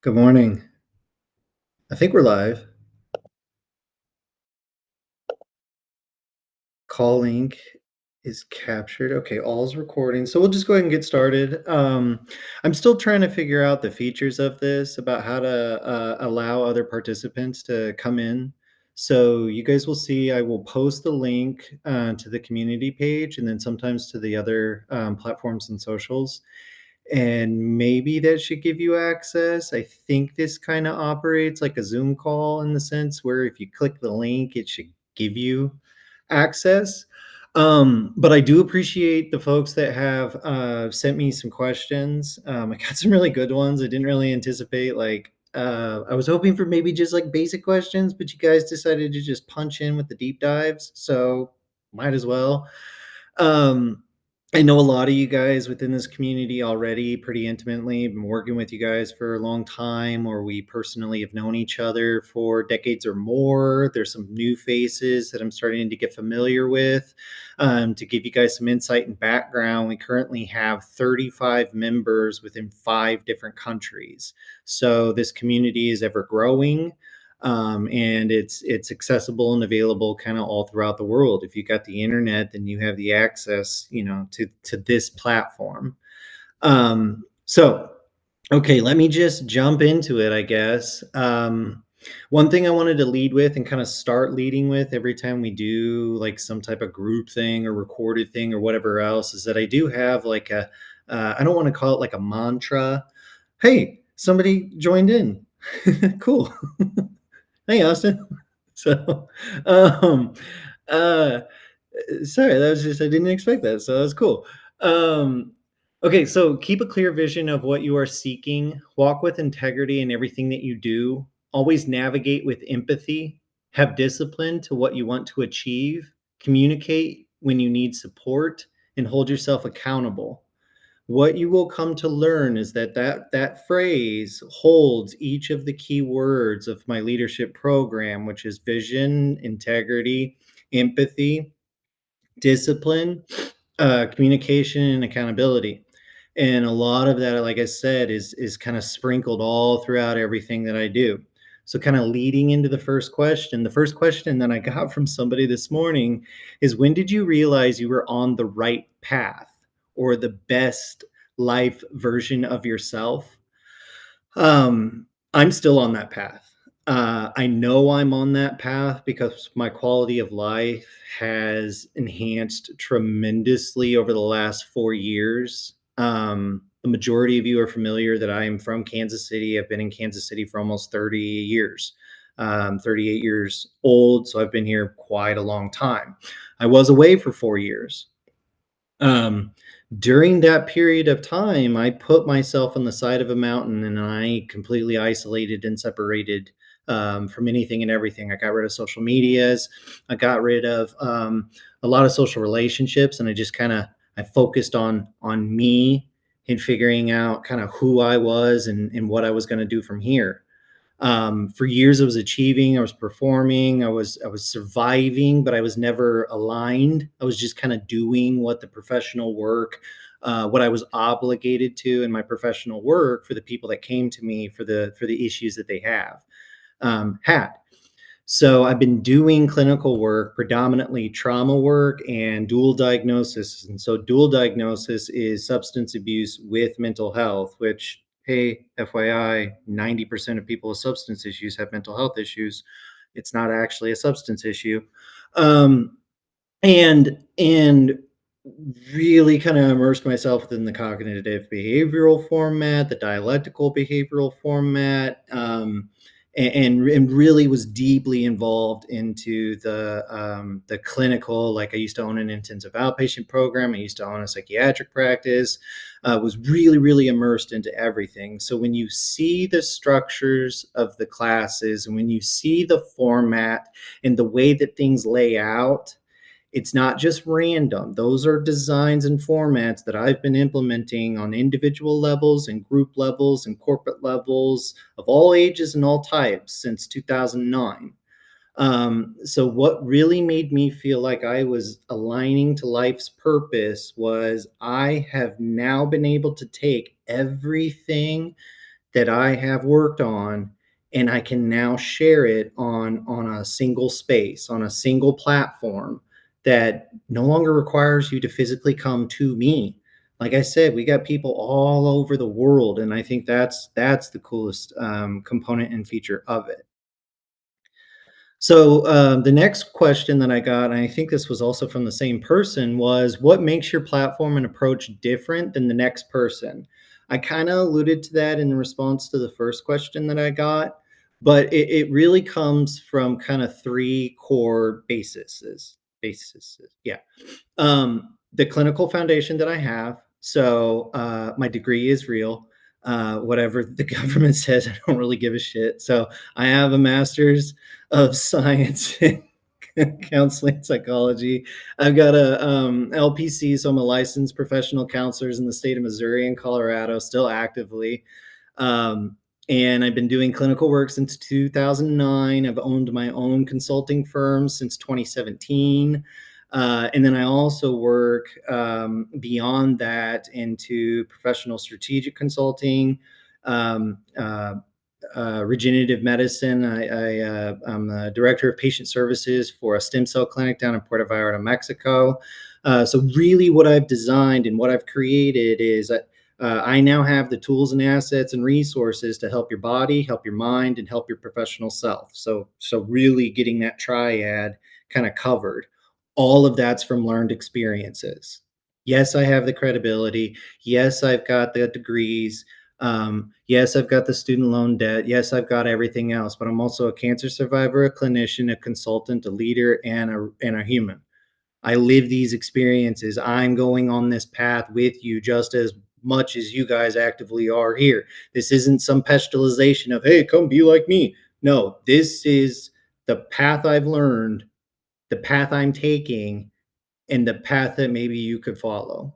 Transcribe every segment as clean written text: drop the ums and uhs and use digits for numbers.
Good morning. I think we're live. Call link is captured. Okay, all's recording. So we'll just go ahead and get started. I'm still trying to figure out the features of this about how to allow other participants to come in. So you guys will see I will post the link to the community page and then sometimes to the other platforms and socials. And maybe that should give you access. I think this kind of operates like a Zoom call in the sense where if you click the link, it should give you access. But I do appreciate the folks that have sent me some questions. I got some really good ones. I didn't really anticipate I was hoping for maybe just like basic questions, but you guys decided to just punch in with the deep dives, so might as well. Um, I know a lot of you guys within this community already pretty intimately. Been working with you guys for a long time, or we personally have known each other for decades or more. There's some new faces that I'm starting to get familiar with. To give you guys some insight and background, we currently have 35 members within 5 different countries. So this community is ever growing, and it's accessible and available kind of all throughout the world. If you got the internet, then you have the access, to this platform. So okay, let me just jump into it, I guess. One thing I wanted to lead with and kind of start leading with every time we do like some type of group thing or recorded thing or whatever else is that I do have like I don't want to call it like a mantra. Hey, somebody joined in. Cool. Hey, Austin. So, um, uh, sorry, that was just I didn't expect that, so that was cool. Um, okay, so keep a clear vision of what you are seeking. Walk with integrity in everything that you do. Always navigate with empathy. Have discipline to what you want to achieve. Communicate when you need support, and hold yourself accountable. What you will come to learn is that phrase holds each of the key words of my leadership program, which is vision, integrity, empathy, discipline, communication, and accountability. And a lot of that, like I said, is kind of sprinkled all throughout everything that I do. So, kind of leading into the first question that I got from somebody this morning is, when did you realize you were on the right path or the best life version of yourself? I'm still on that path. I know I'm on that path because my quality of life has enhanced tremendously over the last 4 years. The majority of you are familiar that I am from Kansas City. I've been in Kansas City for almost 30 years, 38 years old. So I've been here quite a long time. I was away for 4 years. Um, During that period of time, I put myself on the side of a mountain and I completely isolated and separated from anything and everything. I got rid of social medias. I got rid of a lot of social relationships, and I just kind of I focused on me and figuring out kind of who I was and what I was going to do from here. For years, I was achieving, I was performing, I was surviving, but I was never aligned. I was just kind of doing what the professional work, what I was obligated to in my professional work for the people that came to me for the issues that they had. So I've been doing clinical work, predominantly trauma work and dual diagnosis. And so dual diagnosis is substance abuse with mental health, which, hey, FYI, 90% of people with substance issues have mental health issues. It's not actually a substance issue. Um, and really kind of immersed myself within the cognitive behavioral format, the dialectical behavioral format, and really was deeply involved into the clinical. Like I used to own an intensive outpatient program. I used to own a psychiatric practice. Was really immersed into everything. So when you see the structures of the classes and when you see the format and the way that things lay out, it's not just random. Those are designs and formats that I've been implementing on individual levels and group levels and corporate levels of all ages and all types since 2009. So, what really made me feel like I was aligning to life's purpose was I have now been able to take everything that I have worked on, and I can now share it on a single space, on a single platform that no longer requires you to physically come to me. Like I said, we got people all over the world, and I think that's the coolest component and feature of it. So the next question that I got, and I think this was also from the same person, was what makes your platform and approach different than the next person? I kind of alluded to that in response to the first question that I got, but it really comes from kind of three core bases. Bases, yeah. The clinical foundation that I have. So my degree is real. Whatever the government says, I don't really give a shit. So I have a master's of science in counseling psychology. I've got a LPC, so I'm a licensed professional counselors in the state of Missouri and Colorado, still actively. Um, and I've been doing clinical work since 2009. I've owned my own consulting firm since 2017. And then I also work beyond that into professional strategic consulting, um, uh, regenerative medicine. I'm the director of patient services for a stem cell clinic down in Puerto Vallarta, Mexico. So, really, what I've designed and what I've created is that I now have the tools and assets and resources to help your body, help your mind, and help your professional self. So really getting that triad kind of covered. All of that's from learned experiences. Yes, I have the credibility. Yes, I've got the degrees. Yes, I've got the student loan debt. Yes, I've got everything else, but I'm also a cancer survivor, a clinician, a consultant, a leader, and a human. I live these experiences. I'm going on this path with you just as much as you guys actively are here. This isn't some pestilization of, hey, come be like me. No, this is the path I've learned, the path I'm taking, and the path that maybe you could follow.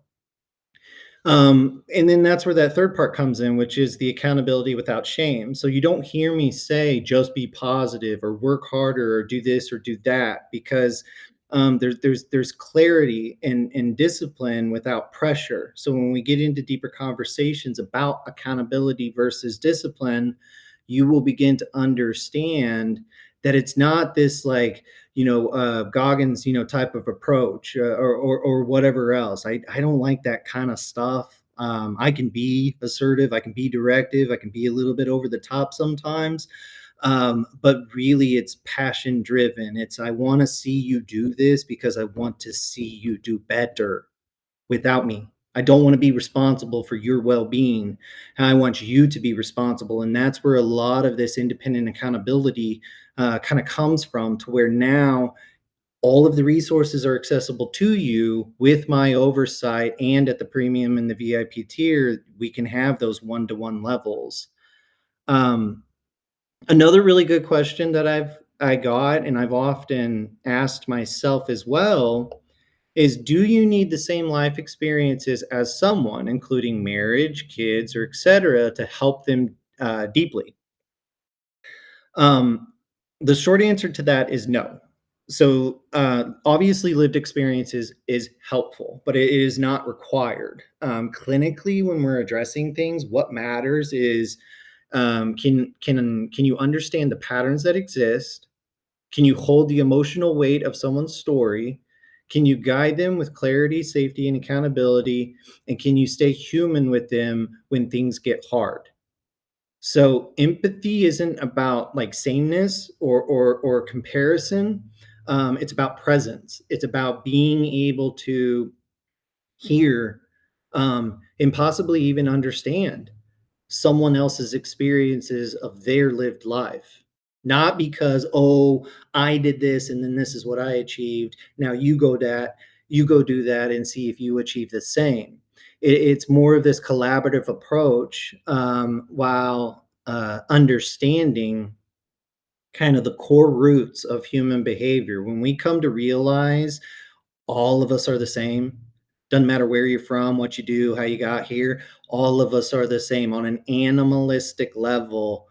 And then that's where that third part comes in, which is the accountability without shame. So you don't hear me say just be positive or work harder or do this or do that because there's clarity and discipline without pressure. So when we get into deeper conversations about accountability versus discipline, you will begin to understand that it's not this like Goggins, type of approach or whatever else. I don't like that kind of stuff. I can be assertive, I can be directive, I can be a little bit over the top sometimes. But really, it's passion driven. It's I want to see you do this because I want to see you do better without me. I don't want to be responsible for your well being. I want you to be responsible. And that's where a lot of this independent accountability kind of comes from, to where now all of the resources are accessible to you with my oversight, and at the premium and the VIP tier, we can have those one-to-one levels. Um, Another really good question that I got and I've often asked myself as well is, do you need the same life experiences as someone, including marriage, kids, or etc., to help them deeply? Um, the short answer to that is no. So obviously, lived experiences is helpful, but it is not required. Clinically, when we're addressing things, what matters is can you understand the patterns that exist? Can you hold the emotional weight of someone's story? Can you guide them with clarity, safety, and accountability? And can you stay human with them when things get hard? So empathy isn't about like sameness or comparison. It's about presence. It's about being able to hear and possibly even understand someone else's experiences of their lived life. Not because, oh, I did this and then this is what I achieved. Now you go do that and see if you achieve the same. It's more of this collaborative approach, while understanding kind of the core roots of human behavior. When we come to realize all of us are the same. Doesn't matter where you're from, what you do, how you got here. All of us are the same on an animalistic level.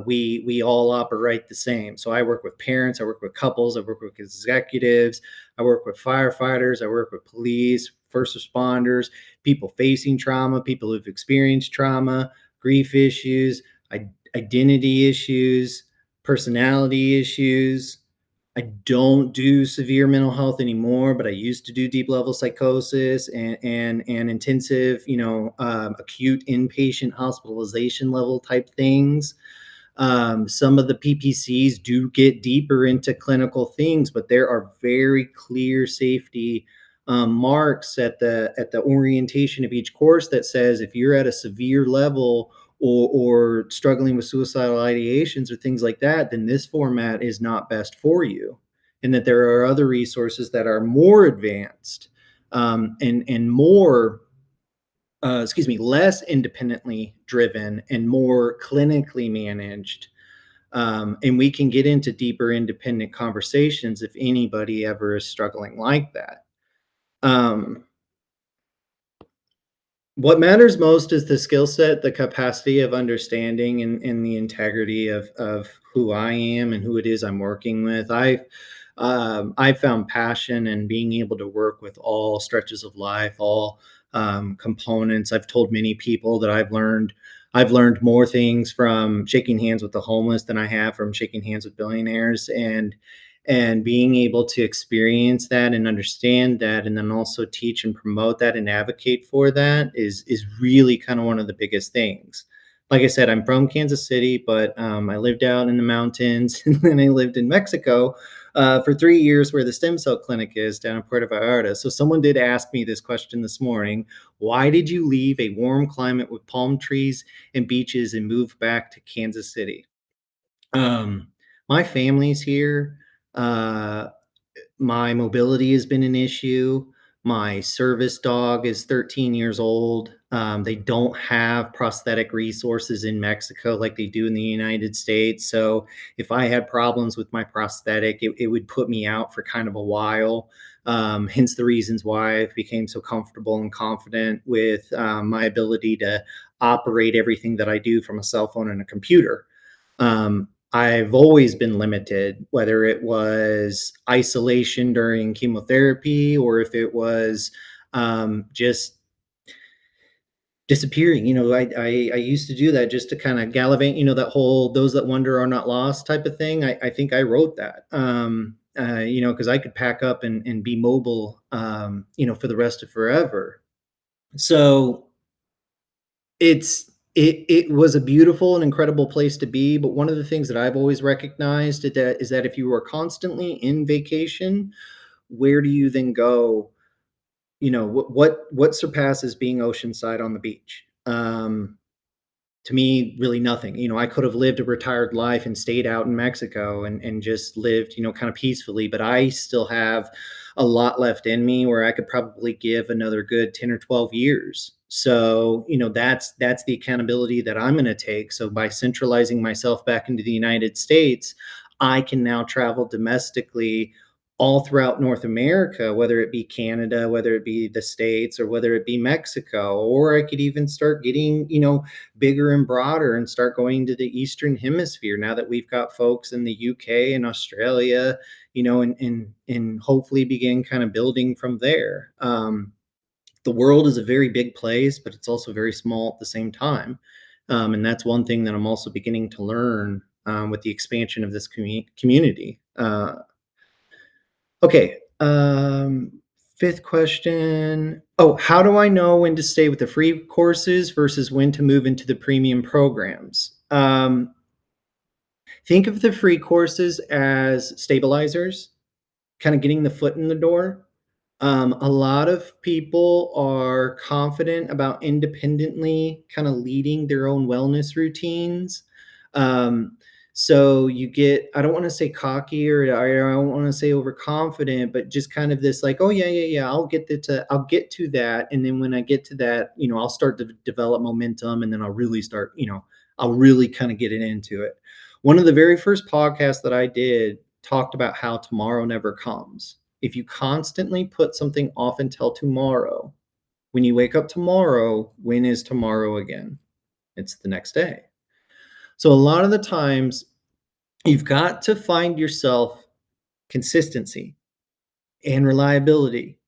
We all operate the same. So I work with parents, I work with couples, I work with executives, I work with firefighters, I work with police, first responders, people facing trauma, people who've experienced trauma, grief issues, identity issues, personality issues. I don't do severe mental health anymore, but I used to do deep level psychosis and intensive, acute inpatient hospitalization level type things. Some of the PPCs do get deeper into clinical things, but there are very clear safety marks at the orientation of each course that says if you're at a severe level or struggling with suicidal ideations or things like that, then this format is not best for you, and that there are other resources that are more advanced and more less independently driven and more clinically managed. And we can get into deeper independent conversations if anybody ever is struggling like that. Um, what matters most is the skill set, the capacity of understanding, and the integrity of who I am and who it is I'm working with. I found passion in being able to work with all stretches of life, all components. I've told many people that I've learned more things from shaking hands with the homeless than I have from shaking hands with billionaires, and being able to experience that and understand that, and then also teach and promote that and advocate for that is really kind of one of the biggest things. Like I said, I'm from Kansas City, but I lived out in the mountains and then I lived in Mexico for 3 years, where the stem cell clinic is down in Puerto Vallarta. So someone did ask me this question this morning: why did you leave a warm climate with palm trees and beaches and move back to Kansas City? Um, my family's here. Uh, my mobility has been an issue. My service dog is 13 years old. They don't have prosthetic resources in Mexico like they do in the United States. So if I had problems with my prosthetic, it would put me out for kind of a while. Hence the reasons why I became so comfortable and confident with my ability to operate everything that I do from a cell phone and a computer. I've always been limited, whether it was isolation during chemotherapy or if it was just disappearing. I used to do that just to kind of gallivant. That whole "those that wander are not lost" type of thing. I think I wrote that. Because I could pack up and be mobile, for the rest of forever. So it was a beautiful and incredible place to be, but one of the things that I've always recognized is that if you are constantly in vacation, where do you then go? What surpasses being oceanside on the beach? To me, really nothing. I could have lived a retired life and stayed out in Mexico and just lived, kind of peacefully, but I still have a lot left in me where I could probably give another good 10 or 12 years. So, that's the accountability that I'm going to take. So by centralizing myself back into the United States, I can now travel domestically all throughout North America, whether it be Canada, whether it be the States, or whether it be Mexico, or I could even start getting, bigger and broader and start going to the Eastern Hemisphere now that we've got folks in the UK and Australia, and hopefully begin kind of building from there. The world is a very big place, but it's also very small at the same time. And that's one thing that I'm also beginning to learn with the expansion of this community. Okay. Fifth question. Oh, how do I know when to stay with the free courses versus when to move into the premium programs? Think of the free courses as stabilizers, kind of getting the foot in the door. A lot of people are confident about independently kind of leading their own wellness routines. Um, so you get, I don't want to say cocky, or I don't want to say overconfident, but just kind of this like, oh yeah, yeah, yeah, I'll get to that. And then when I get to that, I'll start to develop momentum, and then I'll really kind of get it into it. One of the very first podcasts that I did talked about how tomorrow never comes. If you constantly put something off until tomorrow, when you wake up tomorrow, when is tomorrow again? It's the next day. So a lot of the times you've got to find yourself consistency and reliability,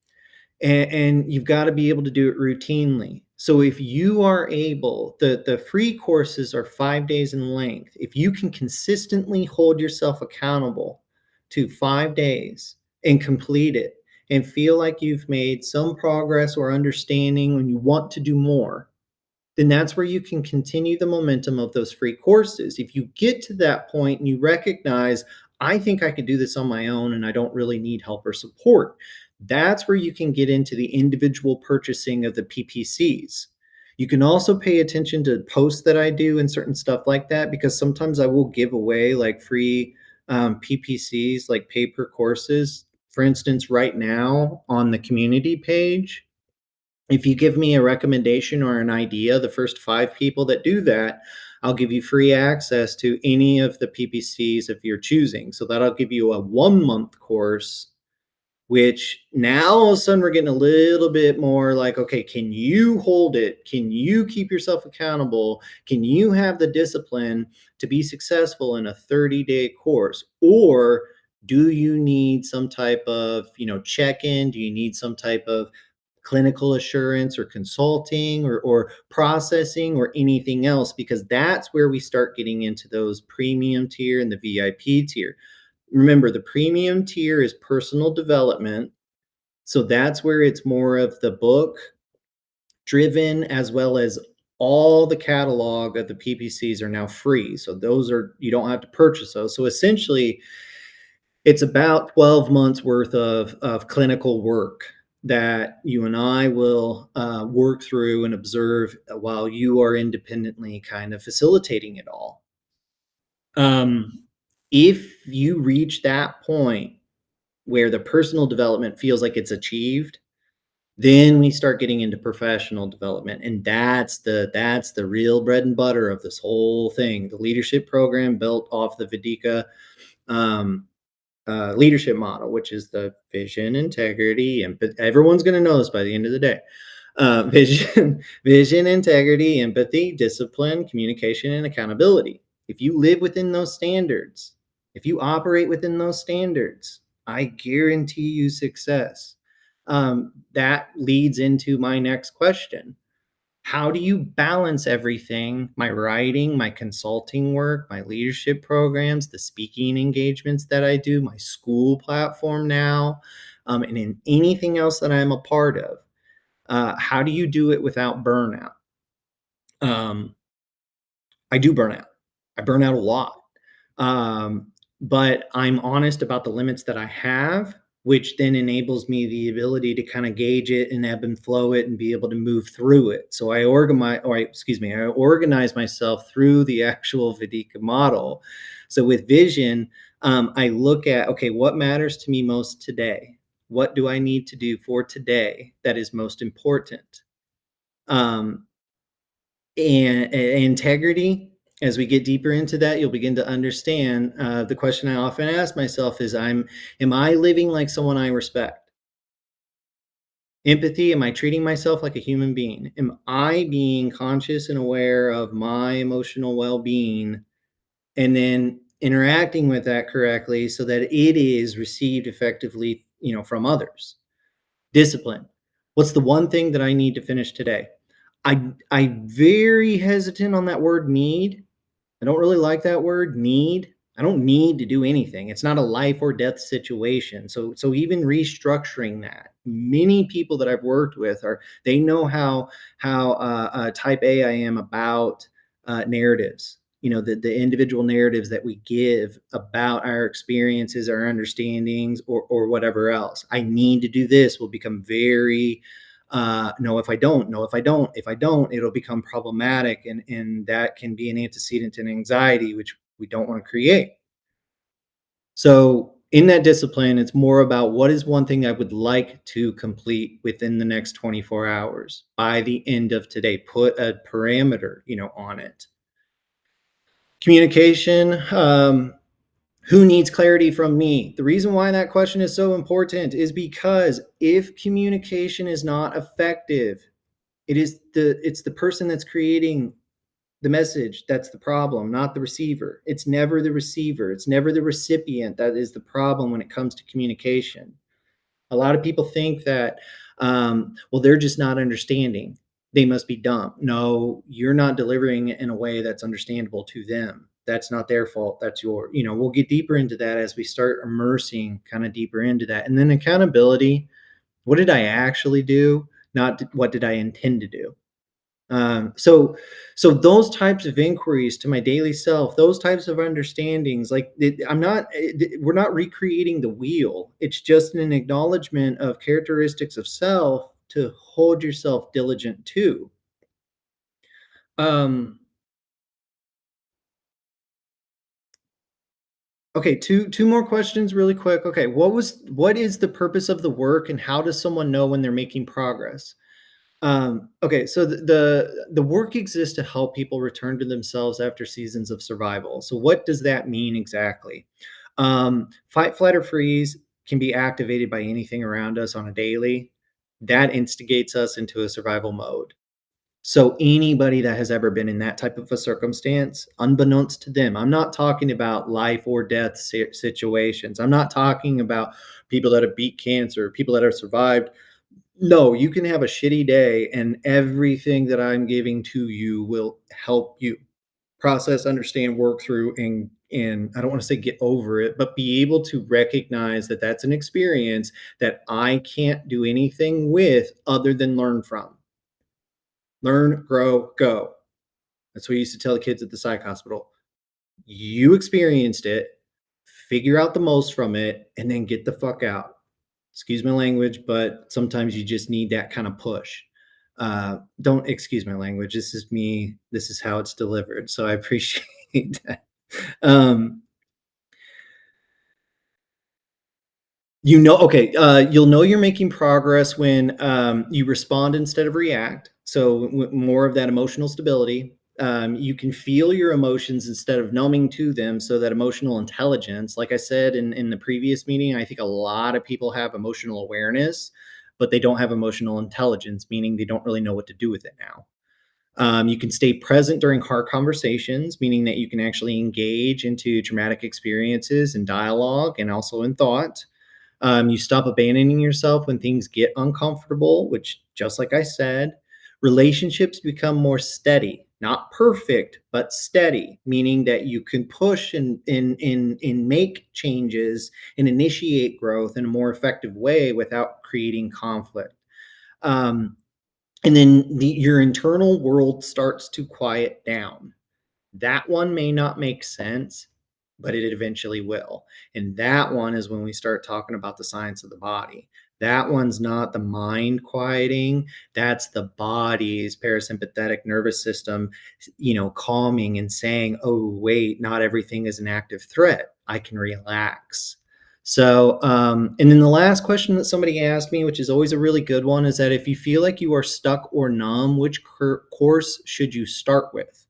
and you've got to be able to do it routinely. So if you are able, the free courses are 5 days in length. If you can consistently hold yourself accountable to 5 days and complete it and feel like you've made some progress or understanding and you want to do more, then that's where you can continue the momentum of those free courses. If you get to that point and you recognize, I think I could do this on my own and I don't really need help or support, that's where you can get into the individual purchasing of the PPCs. You can also pay attention to posts that I do and certain stuff like that, because sometimes I will give away like free PPCs, like pay per courses. For instance, right now on the community page, if you give me a recommendation or an idea, the first 5 people that do that, I'll give you free access to any of the PPCs if you're choosing. So that'll give you a 1 month course, which now all of a sudden we're getting a little bit more like, okay, can you hold it? Can you keep yourself accountable? Can you have the discipline to be successful in a 30-day course? Or do you need some type of, check-in? Do you need some type of clinical assurance or consulting or processing or anything else? Because that's where we start getting into those premium tier and the VIP tier. Remember, the premium tier is personal development. So that's where it's more of the book driven, as well as all the catalog of the PPCs are now free. So those are, you don't have to purchase those. So essentially, it's about 12 months worth of clinical work that you and I will work through and observe while you are independently kind of facilitating it all. If you reach that point where the personal development feels like it's achieved, then we start getting into professional development, and that's the real bread and butter of this whole thing. The leadership program built off the Vedika um, leadership model, which is the vision, integrity, and everyone's going to know this by the end of the day. Vision, integrity, empathy, discipline, communication, and accountability. If you live within those standards, if you operate within those standards, I guarantee you success. That leads into my next question. How do you balance everything, my writing, my consulting work, my leadership programs, the speaking engagements that I do, my school platform now, and in anything else that I'm a part of? How do you do it without burnout? Um, I do burn out. I burn out a lot. Um, but I'm honest about the limits that I have, which then enables me the ability to kind of gauge it and ebb and flow it and be able to move through it. So I organize myself through the actual Vedika model. So with vision, I look at, okay, what matters to me most today? What do I need to do for today that is most important? Um, and integrity, as we get deeper into that, you'll begin to understand the question I often ask myself is, am I living like someone I respect? Empathy, am I treating myself like a human being? Am I being conscious and aware of my emotional well-being and then interacting with that correctly so that it is received effectively, from others? Discipline. What's the one thing that I need to finish today? I'm very hesitant on that word need. I don't really like that word need. I don't need to do anything. It's not a life or death situation. So even restructuring that. Many people that I've worked with they know how type A I am about narratives. The individual narratives that we give about our experiences, our understandings, or whatever else. I need to do this will become very no, if I don't, no, if I don't, it'll become problematic. And that can be an antecedent to anxiety, which we don't want to create. So in that discipline, it's more about what is one thing I would like to complete within the next 24 hours by the end of today. Put a parameter, on it. Communication. Who needs clarity from me? The reason why that question is so important is because if communication is not effective, it's the person that's creating the message that's the problem, not the receiver. It's never the receiver. It's never the recipient that is the problem when it comes to communication. A lot of people think that, well, they're just not understanding. they must be dumb. No, you're not delivering it in a way that's understandable to them. That's not their fault. That's your, we'll get deeper into that as we start immersing kind of deeper into that. And then accountability. What did I actually do? Not what did I intend to do? So those types of inquiries to my daily self, those types of understandings, like we're not recreating the wheel. It's just an acknowledgement of characteristics of self to hold yourself diligent to. Um, okay, two more questions really quick. Okay, what is the purpose of the work and how does someone know when they're making progress? Okay, so the work exists to help people return to themselves after seasons of survival. So what does that mean exactly? Fight, flight, or freeze can be activated by anything around us on a daily. That instigates us into a survival mode. So anybody that has ever been in that type of a circumstance, unbeknownst to them, I'm not talking about life or death situations. I'm not talking about people that have beat cancer, people that have survived. No, you can have a shitty day and everything that I'm giving to you will help you process, understand, work through, and I don't want to say get over it, but be able to recognize that that's an experience that I can't do anything with other than learn from. Learn, grow, go. That's what we used to tell the kids at the psych hospital. You experienced it, figure out the most from it, and then get the fuck out. Excuse my language, but sometimes you just need that kind of push. Don't excuse my language. This is me. This is how it's delivered. So I appreciate that. Um, okay, you'll know you're making progress when you respond instead of react. So more of that emotional stability. You can feel your emotions instead of numbing to them. So that emotional intelligence, like I said in the previous meeting, I think a lot of people have emotional awareness, but they don't have emotional intelligence, meaning they don't really know what to do with it now. You can stay present during hard conversations, meaning that you can actually engage into traumatic experiences and dialogue and also in thought. You stop abandoning yourself when things get uncomfortable, which, just like I said, relationships become more steady, not perfect, but steady, meaning that you can push and make changes and initiate growth in a more effective way without creating conflict. Um, and then your internal world starts to quiet down. That one may not make sense, but it eventually will. And that one is when we start talking about the science of the body. That one's not the mind quieting. That's the body's parasympathetic nervous system, calming and saying, oh, wait, not everything is an active threat. I can relax. So, and then the last question that somebody asked me, which is always a really good one, is that if you feel like you are stuck or numb, which course should you start with?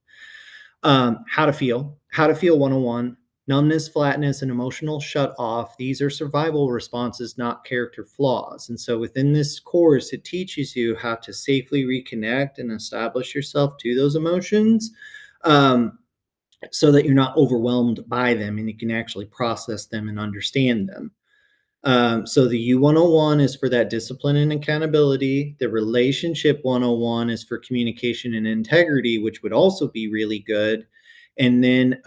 How to feel 101, numbness, flatness, and emotional shut off. These are survival responses, not character flaws. And so within this course, it teaches you how to safely reconnect and establish yourself to those emotions, um, so that you're not overwhelmed by them and you can actually process them and understand them. So the U101 is for that discipline and accountability. The relationship 101 is for communication and integrity, which would also be really good. And then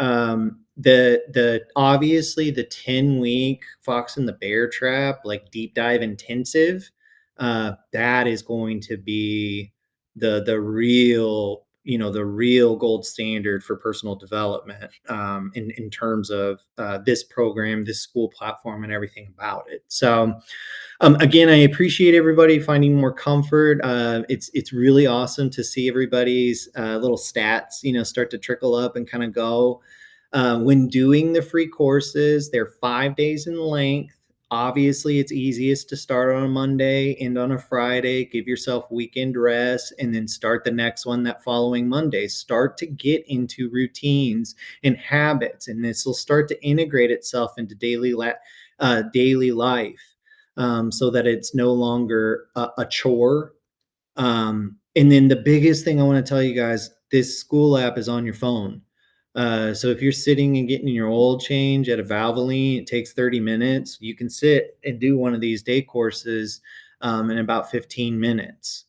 the obviously the 10-week Fox and the Bear Trap, like deep dive intensive, that is going to be the real, the real gold standard for personal development, in terms of this program, this school platform, and everything about it. So again, I appreciate everybody finding more comfort. It's really awesome to see everybody's little stats, start to trickle up and kind of go. When doing the free courses, they're 5 days in length. Obviously, it's easiest to start on a Monday, end on a Friday, give yourself weekend rest, and then start the next one that following Monday. Start to get into routines and habits, and this will start to integrate itself into daily life, so that it's no longer a chore. And then the biggest thing I want to tell you guys, this school app is on your phone. So if you're sitting and getting your oil change at a Valvoline, it takes 30 minutes. You can sit and do one of these day courses in about 15 minutes.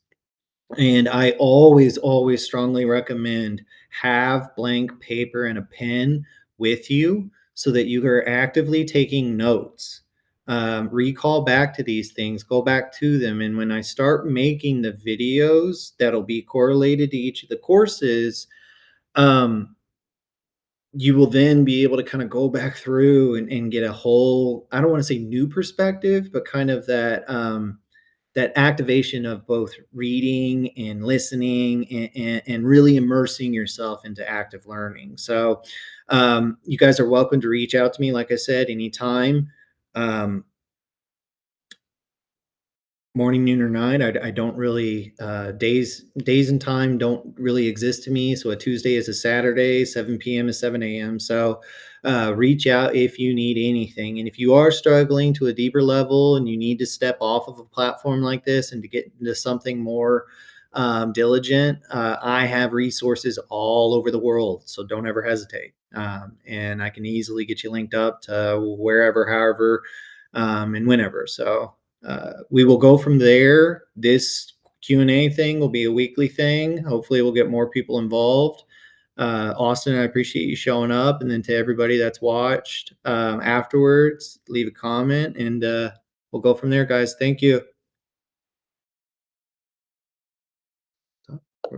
And I always, always strongly recommend have blank paper and a pen with you so that you are actively taking notes. Recall back to these things, go back to them. And when I start making the videos that'll be correlated to each of the courses, um, you will then be able to kind of go back through and get a whole, I don't want to say new perspective, but kind of that activation of both reading and listening and really immersing yourself into active learning. So, you guys are welcome to reach out to me, like I said, anytime. Um, Morning, noon, or night. I don't really days and time don't really exist to me. So a Tuesday is a Saturday, 7 p.m. to 7 a.m. So reach out if you need anything. And if you are struggling to a deeper level and you need to step off of a platform like this and to get into something more diligent, I have resources all over the world. So don't ever hesitate. And I can easily get you linked up to wherever, however, and whenever. So we will go from there. This Q&A thing will be a weekly thing. Hopefully we'll get more people involved. Austin, I appreciate you showing up. And then to everybody that's watched afterwards, leave a comment and we'll go from there, guys. Thank you.